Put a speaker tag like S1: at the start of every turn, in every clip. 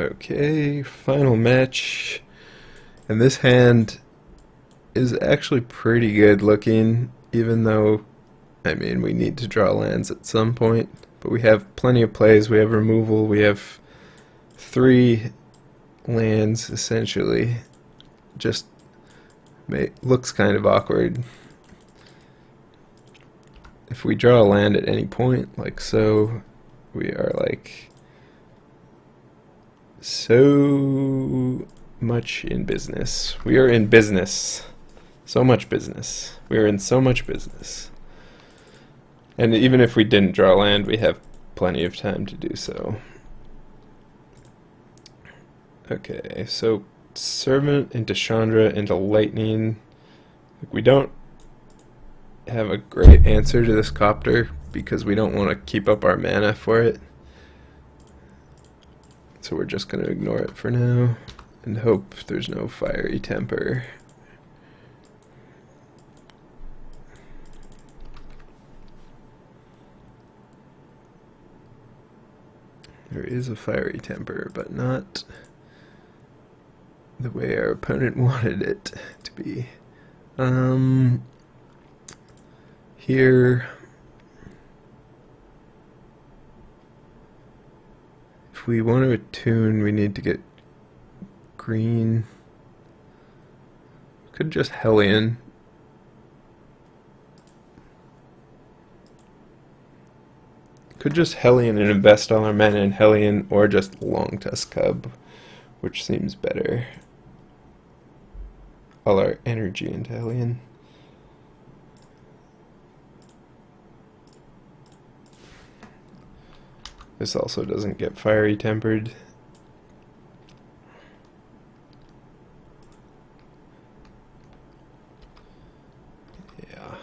S1: Okay, final match. And this hand is actually pretty good looking, even though, I mean, we need to draw lands at some point. But we have plenty of plays, we have removal, we have 3 lands, essentially. Just looks kind of awkward. If we draw a land at any point, like so, we are like so much in business. We are in business. So much business. We are in so much business. And even if we didn't draw land, we have plenty of time to do so. Okay, so Servant into Chandra into Lightning. We don't have a great answer to this Copter because we don't want to keep up our mana for it. So we're just going to ignore it for now and hope there's no Fiery Temper. There is a Fiery Temper, but not the way our opponent wanted it to be. Here, if we want to attune, we need to get green. Could just Hellion. Could just Hellion and invest all our mana in Hellion, or just Long Tusk Cub, which seems better. All our energy into Hellion. This also doesn't get Fiery Tempered. Yeah.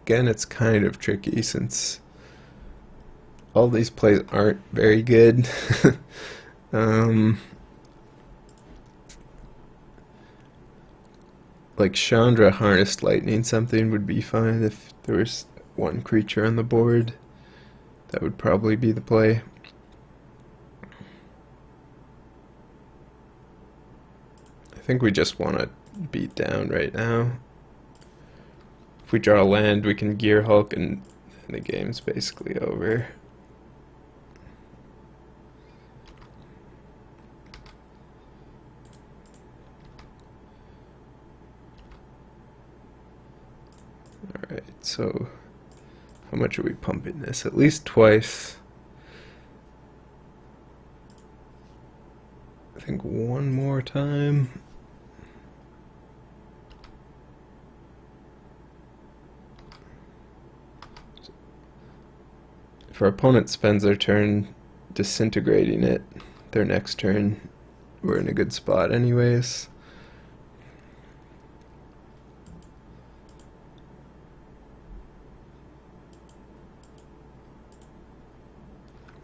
S1: Again, it's kind of tricky since all these plays aren't very good. Like Chandra Harnessed Lightning something would be fine if there was one creature on the board. That would probably be the play. I think we just want to beat down right now. If we draw a land, we can Gear Hulk and the game's basically over. Alright, so how much are we pumping this? At least twice. I think one more time. If our opponent spends their turn disintegrating it, their next turn, we're in a good spot anyways.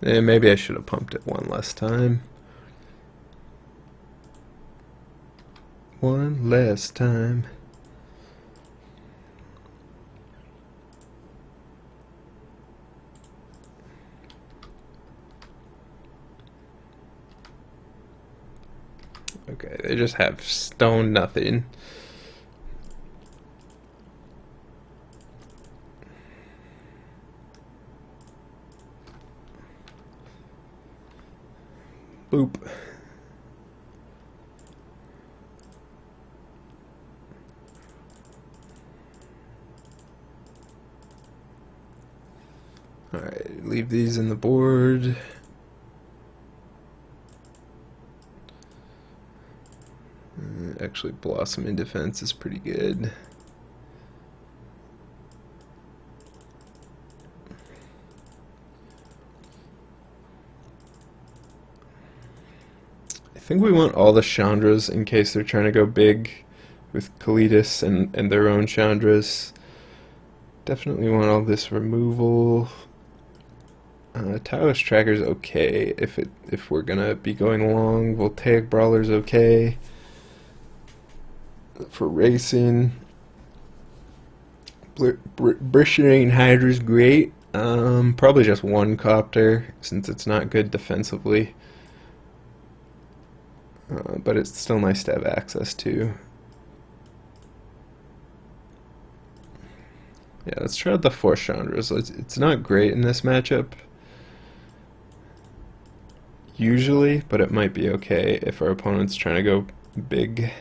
S1: And maybe I should have pumped it one less time. One less time. Okay, they just have stone nothing. Boop. Alright, leave these in the board. Actually, Blossom in defense is pretty good. I think we want all the Chandras in case they're trying to go big with Kalidas and their own Chandras. Definitely want all this removal. Tireless Tracker's okay if we're gonna be going along. Voltaic Brawler's okay for racing. Bristling Hydra's great. Probably just one copter since it's not good defensively, but it's still nice to have access to. Yeah, let's try out the Force Chandras. It's not great in this matchup usually, but it might be okay if our opponent's trying to go big.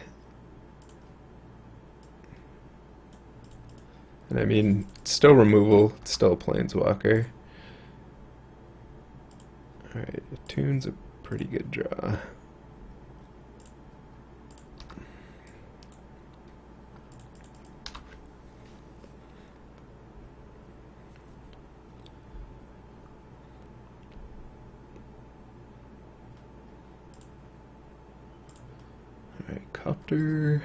S1: And I mean, it's still removal, it's still a Planeswalker. Alright, Attune's a pretty good draw. Alright, Copter.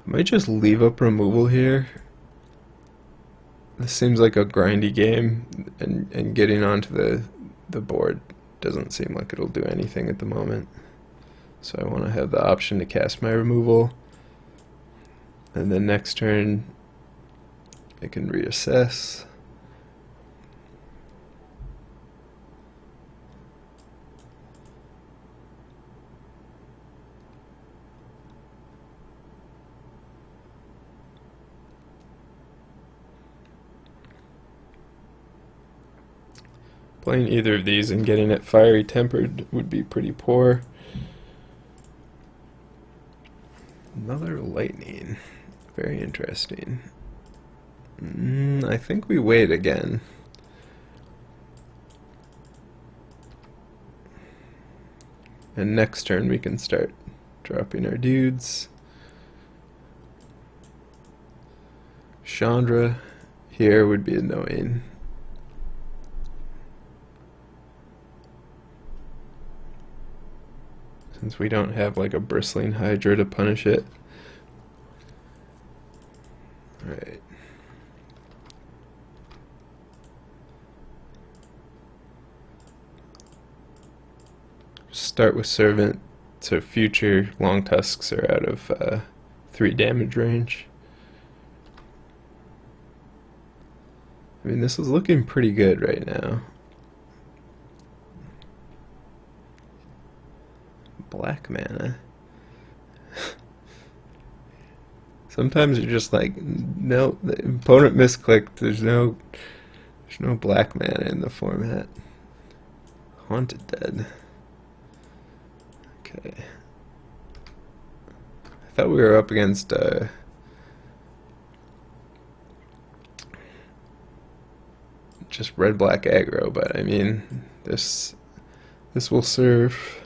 S1: I might just leave up removal here. This seems like a grindy game, and getting onto the board doesn't seem like it'll do anything at the moment. So I want to have the option to cast my removal, and then next turn I can reassess. Playing either of these and getting it Fiery Tempered would be pretty poor. Another Lightning. Very interesting. I think we wait again. And next turn we can start dropping our dudes. Chandra here would be annoying. Since we don't have like a Bristling Hydra to punish it. Alright. Start with Servant, so future Long Tusks are out of 3 damage range. I mean, this is looking pretty good right now. Black mana. Sometimes you're just like, no, the opponent misclicked. There's no black mana in the format. Haunted Dead. Okay. I thought we were up against just red-black aggro, but I mean, this will serve.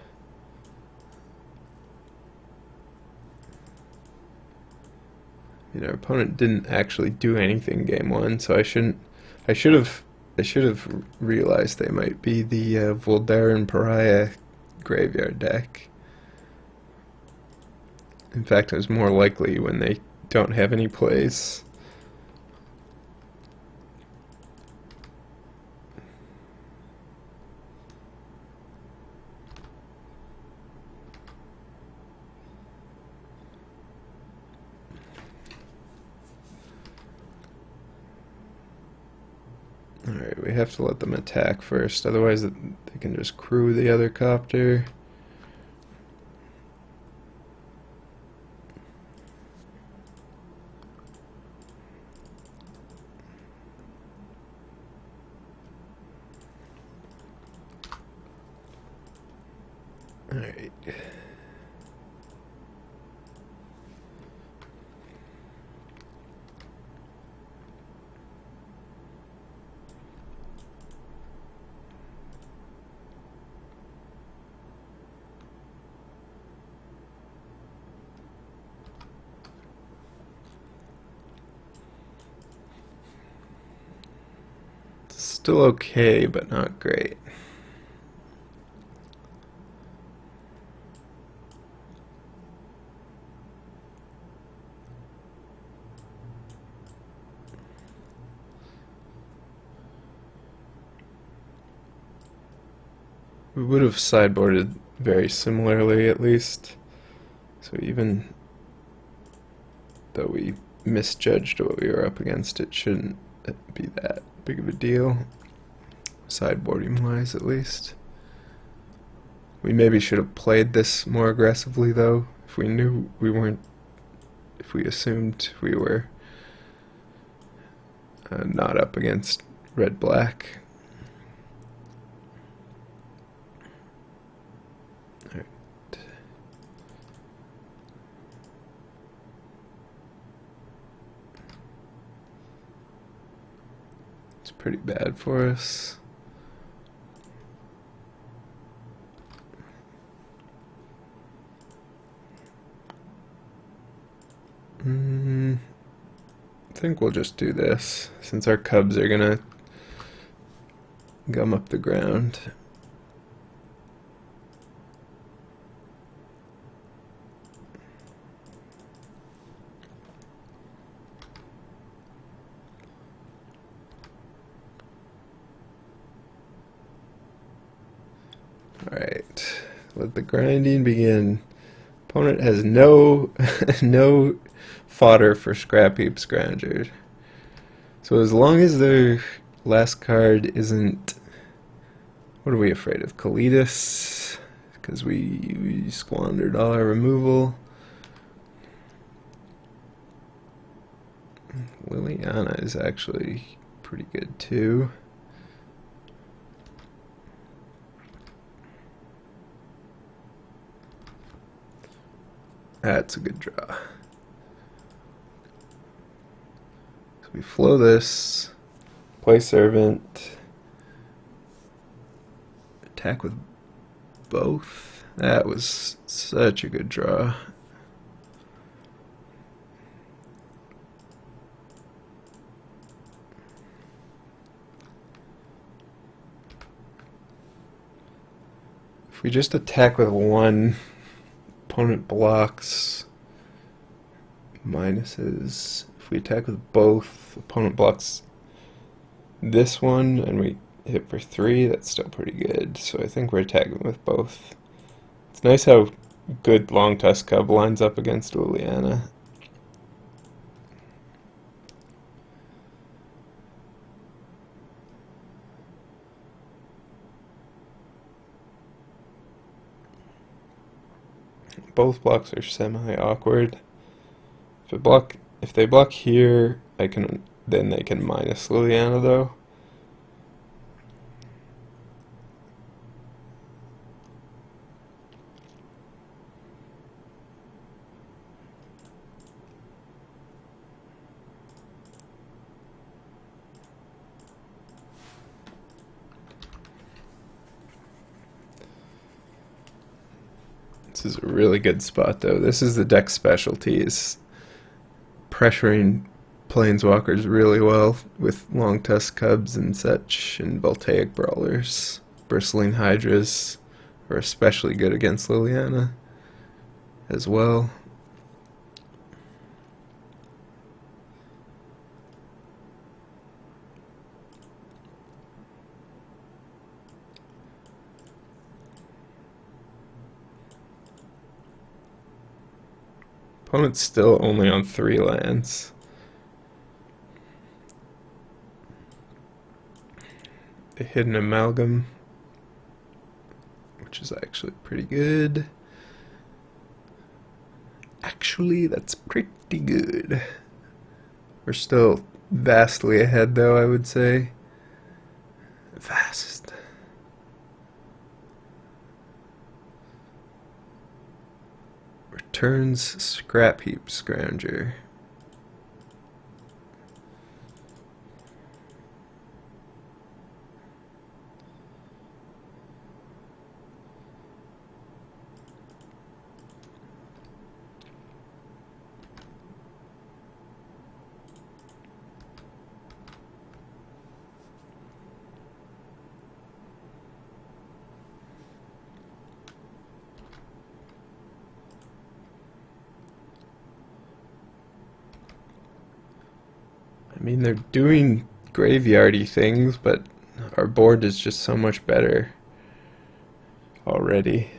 S1: You know, our opponent didn't actually do anything game 1, so I should have realized they might be the Voldaren Pariah graveyard deck. In fact, it was more likely when they don't have any plays. Alright, we have to let them attack first, otherwise they can just crew the other copter. Alright. Still okay, but not great. We would have sideboarded very similarly at least. So even though we misjudged what we were up against, it shouldn't be that big of a deal, sideboarding wise at least. We maybe should have played this more aggressively though, if we knew we weren't, if we assumed we were not up against red-black. Alright. It's pretty bad for us. I think we'll just do this, since our cubs are gonna gum up the ground. Alright, let the grinding begin. Opponent has no no fodder for scrap heap scrounger. So as long as their last card isn't, what are we afraid of? Kalidas, because we squandered all our removal. Liliana is actually pretty good too. That's a good draw. So we flow this, play servant, attack with both. That was such a good draw. If we just attack with one, opponent blocks minuses. If we attack with both, opponent blocks this one and we hit for 3, that's still pretty good. So I think we're attacking with both. It's nice how good Long Tusk Cub lines up against Liliana. Both blocks are semi-awkward. If they block here, then they can minus Liliana though. This is a really good spot though. This is the deck specialties. Pressuring planeswalkers really well with Long Tusk Cubs and such, and Voltaic Brawlers. Bristling Hydras are especially good against Liliana as well. Opponent's still only on 3 lands. They hit an Amalgam, which is actually pretty good. Actually, that's pretty good. We're still vastly ahead though, I would say. Vast. Returns Scrap Heap Scrounger. I mean, they're doing graveyardy things, but our board is just so much better. already.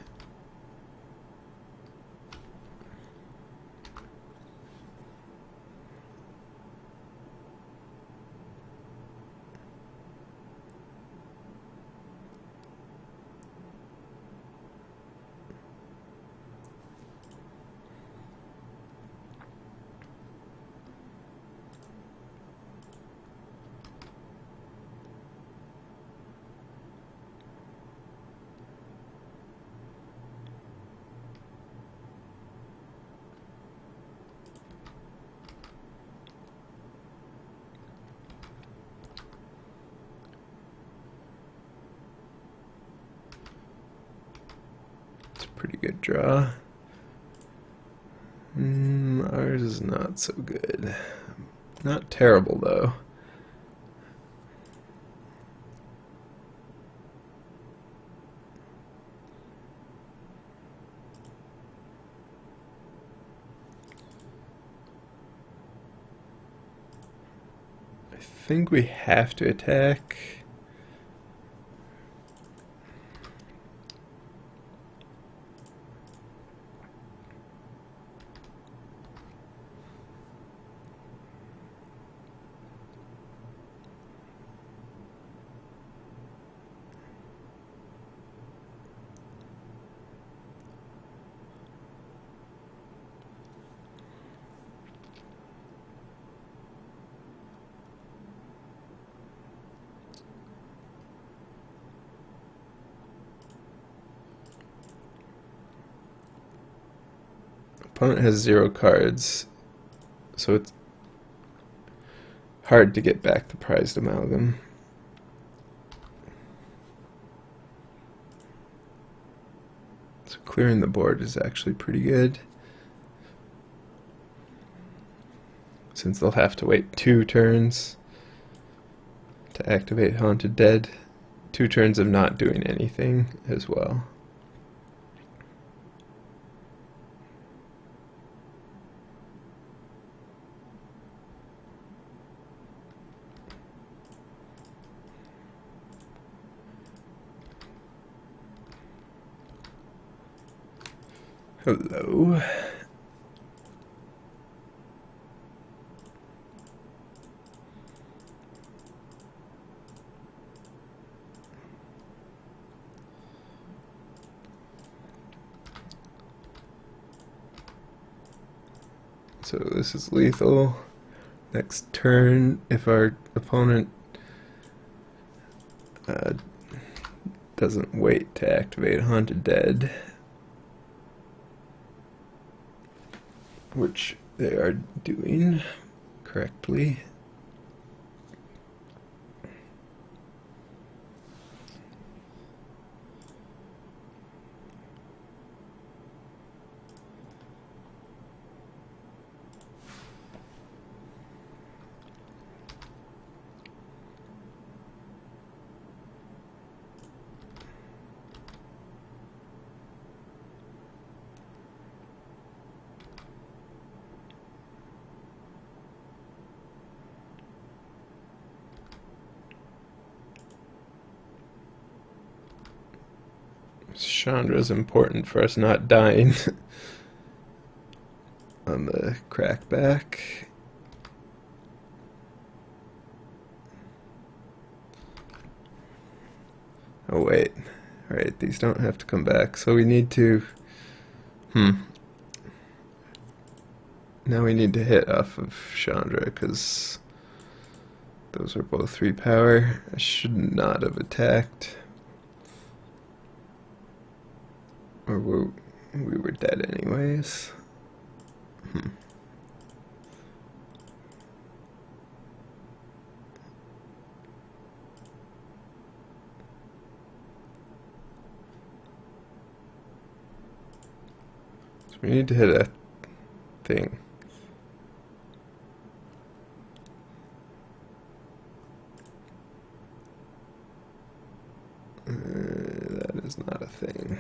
S1: Pretty good draw. Ours is not so good. Not terrible though. I think we have to attack. Opponent has 0 cards, so it's hard to get back the prized amalgam. So clearing the board is actually pretty good, since they'll have to wait 2 turns to activate Haunted Dead. 2 turns of not doing anything as well. Hello. So this is lethal. Next turn, if our opponent doesn't wait to activate Haunted Dead, which they are doing correctly. Chandra is important for us not dying on the crackback. Oh wait, alright, these don't have to come back, so we need to, now we need to hit off of Chandra, because those are both 3 power. I should not have attacked. Or we were dead anyways. So we need to hit a thing. That is not a thing.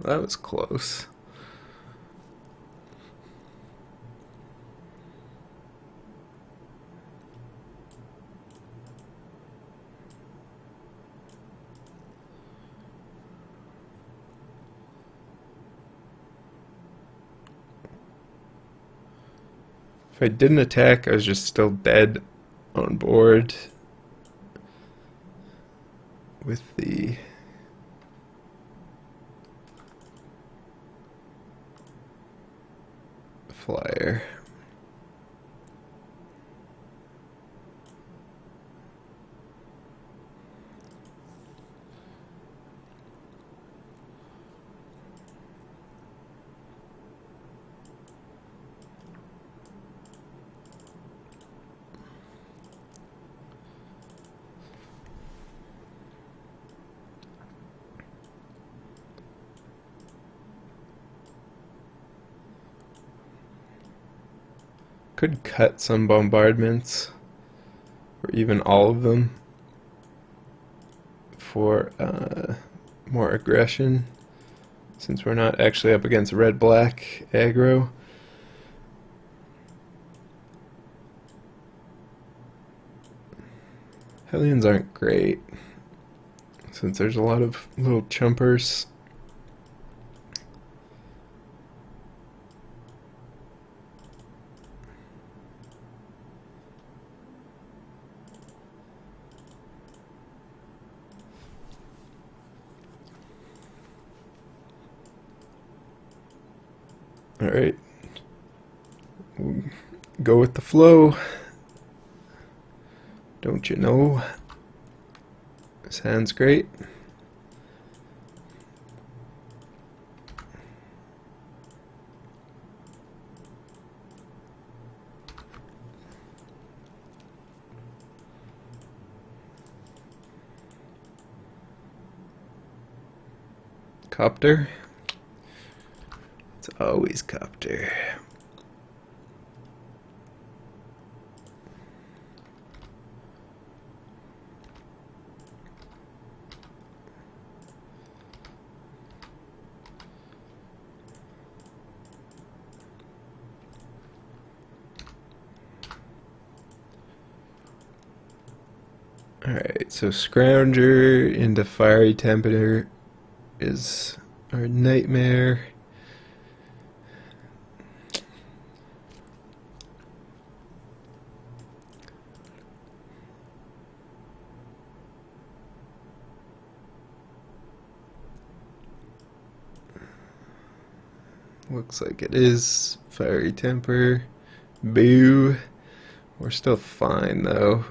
S1: That was close. If I didn't attack, I was just still dead on board with the flyer. Could cut some bombardments, or even all of them, for more aggression, since we're not actually up against red-black aggro. Hellions aren't great, since there's a lot of little chumpers. Alright, we'll go with the flow. Don't you know? This hand's great. Copter. It's always copter. Alright, so Scrounger into Fiery Tempter is our nightmare. Looks like it is Fiery Temper. Boo. We're still fine though.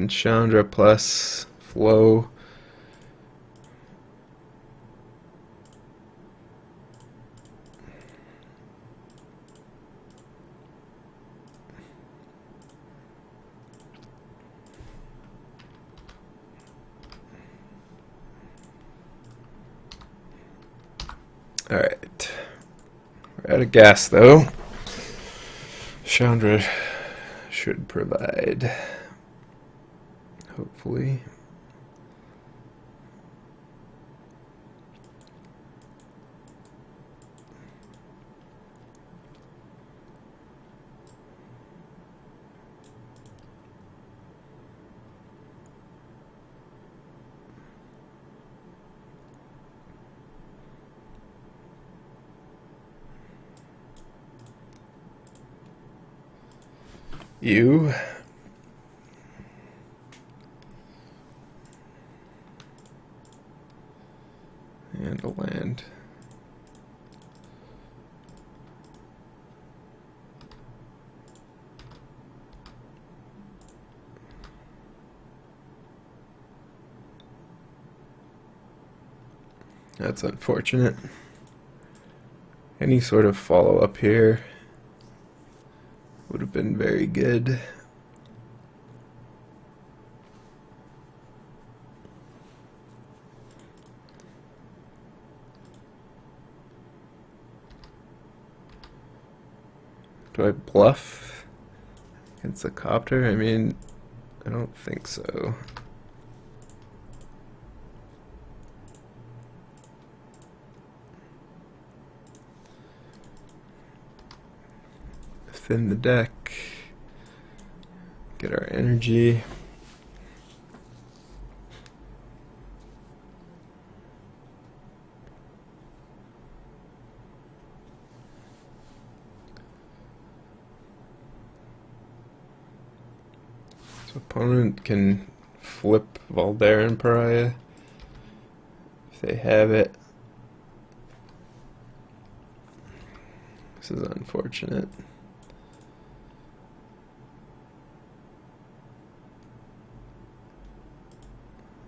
S1: Chandra plus flow. Alright. We're out of gas though. Chandra should provide. Hopefully. You. And a land. That's unfortunate. Any sort of follow-up here would have been very good. Do I bluff against the copter? I mean, I don't think so. thin the deck, get our energy. So opponent can flip Valdarin Pariah if they have it. This is unfortunate.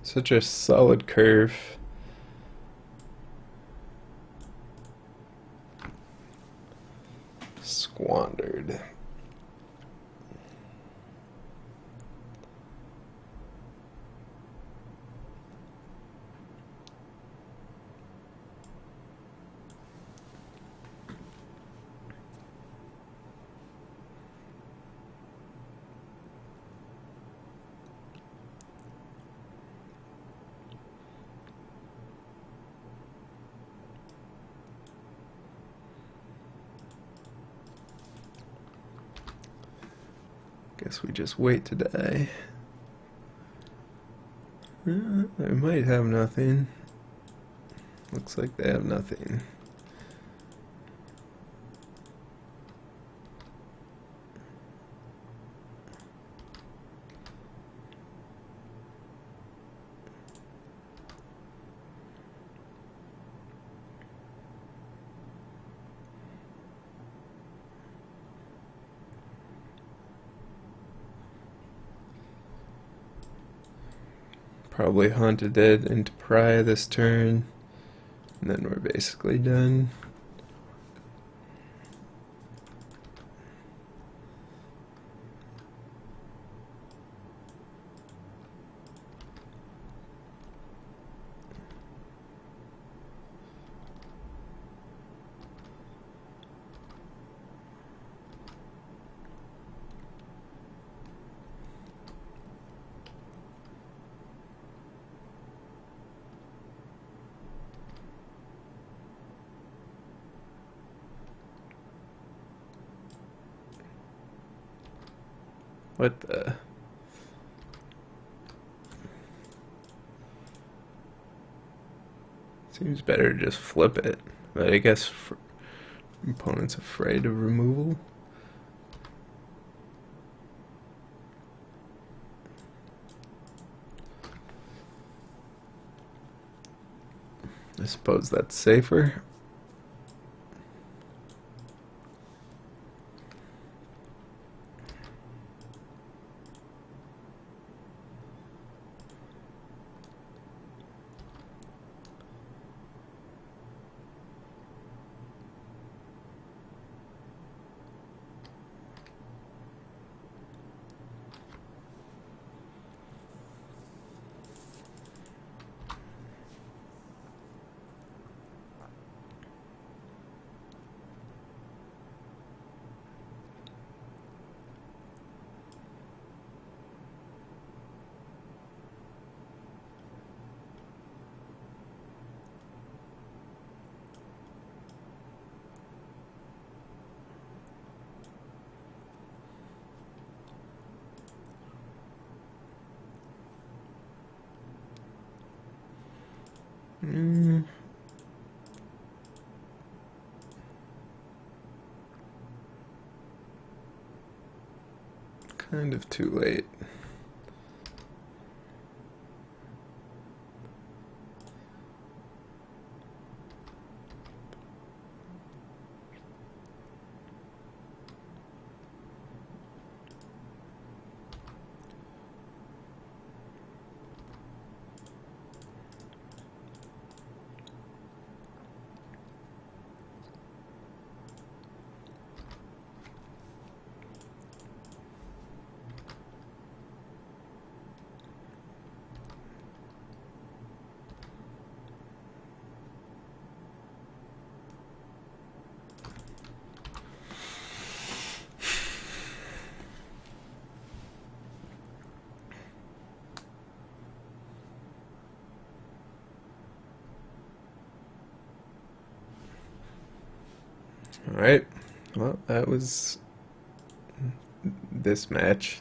S1: Such a solid curve. Squandered. Guess we just wait to die. They might have nothing. Looks like they have nothing. Probably Haunted Dead into Pariah this turn, and then we're basically done. What the? Seems better to just flip it, but I guess opponent's afraid of removal. I suppose that's safer. Kind of too late. Alright, well, that was this match.